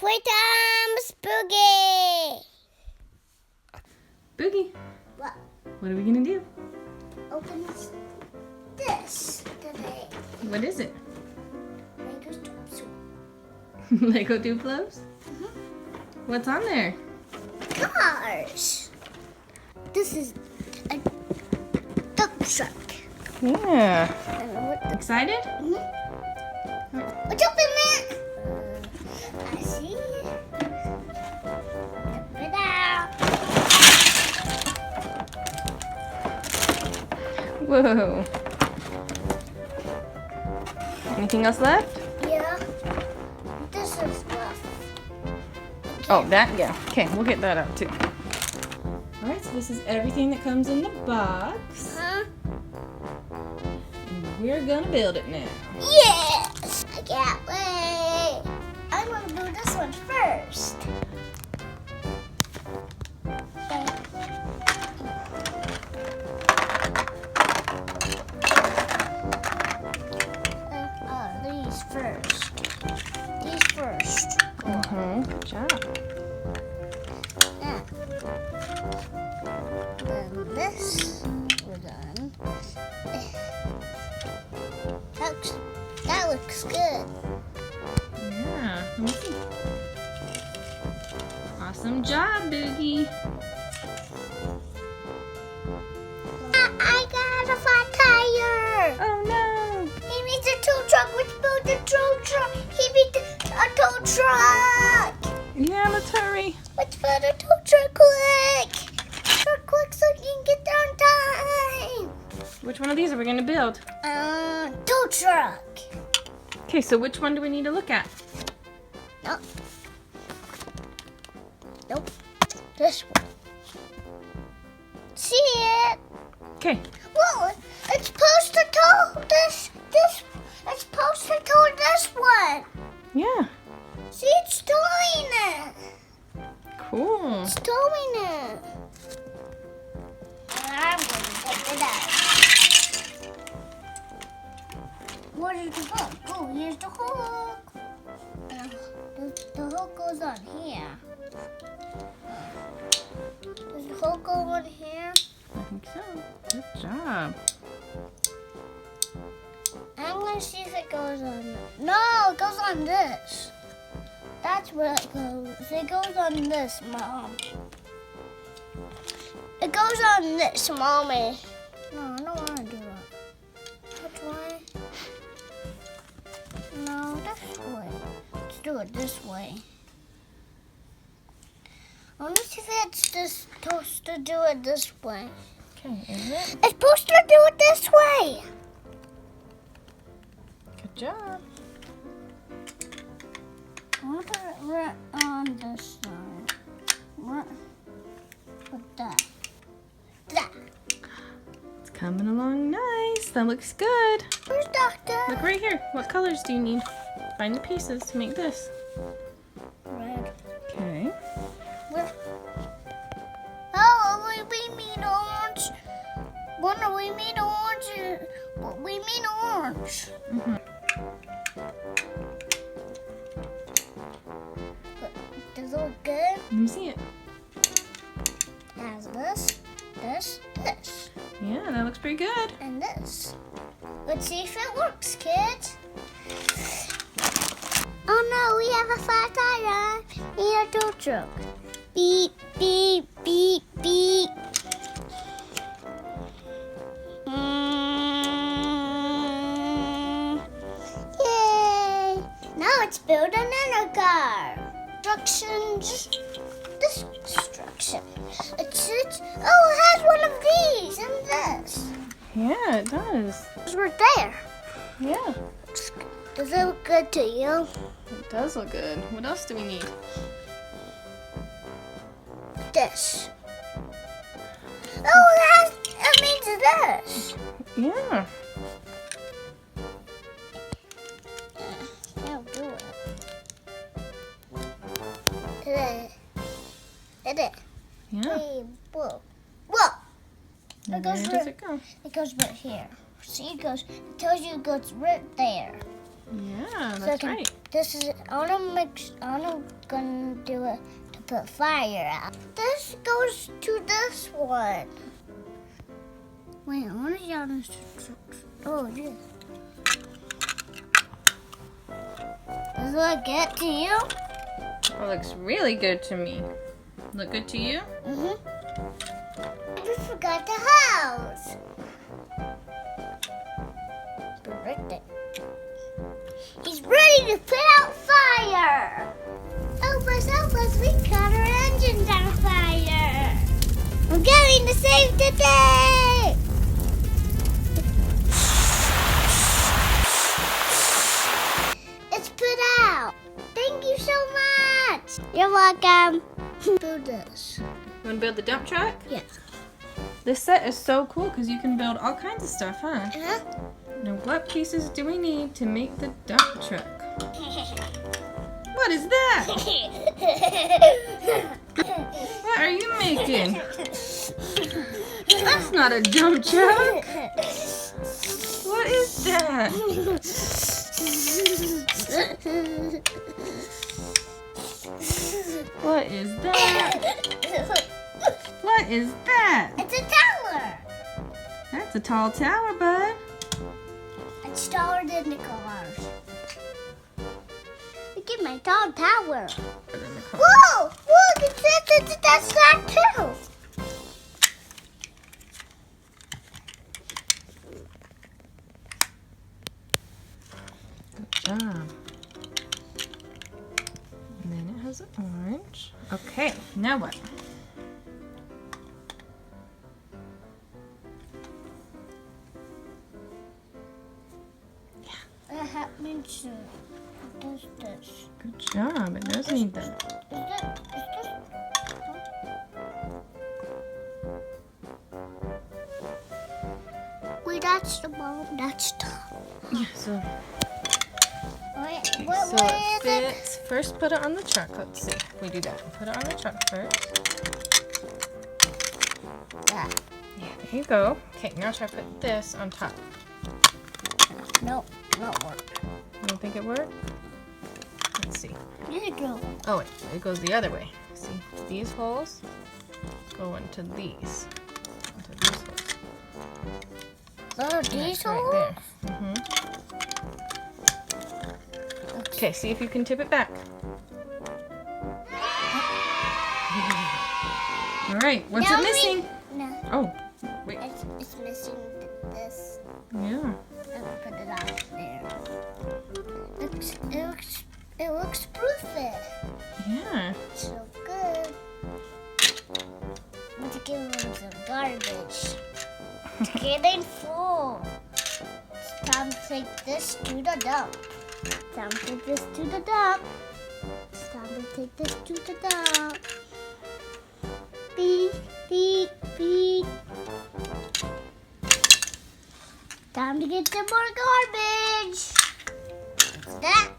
Playtime's Boogie! Boogie, What? what are we gonna do? Open this today. What is it? Lego Duplo. Lego Duplos? What's on there? Cars. This is a dump truck. Yeah. And Excited? what's up in there? I see. Dump it out. Whoa. Anything else left? Yeah. This is rough. Oh, that? Yeah. Okay, we'll get that out too. Alright, so this is everything that comes in the box. Huh? And we're gonna build it now. Yes! I can't wait. I'm going to do this one first. These first. These first. Good job. Yeah. Then this we're done. That looks good. Yeah. Let me see. Awesome job, Boogie. I got a flat tire. Oh no. He needs a tow truck. Let's build a tow truck. He needs a tow truck. Yeah, let's hurry. Let's build a tow truck quick. Quick so you can get there on time. Which one of these are we gonna build? Tow truck. Okay, so which one do we need to look at? Nope. Nope. This one. See it? Okay. Whoa, it's supposed to tow this. It's supposed to tow this one. Yeah. See, it's towing it. Cool. It's towing it. I'm going to take it out. What is the hook? Oh, here's the hook. The hook goes on here. Does the hook go on here? I think so. Good job. I'm going to see if it goes on. No, it goes on this. That's where it goes. It goes on this, Mom. It goes on this, Mommy. No, I don't want to do that. Which way? No, this way. Let's do it this way. I want to see if it's just supposed to do it this way. Okay, is it? It's supposed to do it this way. Good job. I want to put it right on this side. Right. Put that. That. It's coming along nice. That looks good. Where's Doctor? Look right here. What colors do you need? Find the pieces to make this. Red. Okay. Where? Oh, we mean orange. What we mean orange? We mean orange. Does it look good? Let me see it. It has this, this, this, Yeah, that looks pretty good. and this. Let's see if it works, kids. Oh no, we have a flat tire. We need a tow truck. Beep, beep, beep, beep. Yay! Now let's build another car. Instructions. This instruction. Oh, it has one of these and this. Yeah, it does. It's right there. Yeah, Does it look good to you? it does look good. What else do we need? This. Oh, it means this. Yeah. I'll do it. Did it? Yeah. Hey, whoa. Whoa! Now It goes where right- does it go? It goes right here. See, it tells you it goes right there. Yeah, So I that's can right. This is, I'm gonna do it to put fire out. This goes to this one. Wait, I want to see how this, oh, yes. Does it look good to you? It looks really good to me. Look good to you? We forgot the house. Perfect. He's ready to put out fire. Help us, we caught our engines on fire. We're going to save the day. It's put out. Thank you so much. You're welcome. Build this. You want to build the dump truck? Yeah. This set is so cool because you can build all kinds of stuff, huh? Now, what pieces do we need to make the dump truck? What is that? What are you making? That's not a dump truck. What is that? What is that? What is that? It's a tower. That's a tall tower, bud. It's taller than the cars. Look at my tall tower. Whoa! Look, that's that too. Good job. And then it has an orange. Okay, now what? I haven't seen. What does this? Good job. It does need that. Is this? Wait, that's the bottom. That's top. Yeah, so, Wait, so what it is it? fits. First, put it on the truck. Let's see. We do that. Put it on the truck first. Yeah. Yeah, there you go. Okay, now try to put this on top. Nope, not work. You don't think it worked? Let's see. There you go. Oh wait, it goes the other way. See, these holes go into these. Into these holes. Oh, these holes? Right there. Okay, see if you can tip it back. All right, what's Now it missing? No, Oh, wait. it's missing this. Yeah. I'll put it out there. It looks perfect. Yeah. So good. Let's give them some garbage. It's getting full. It's time to take this to the dump. Time to take this to the dump. It's time to take this to the dump. Beep, beep, beep. Time to get some more garbage. What's that?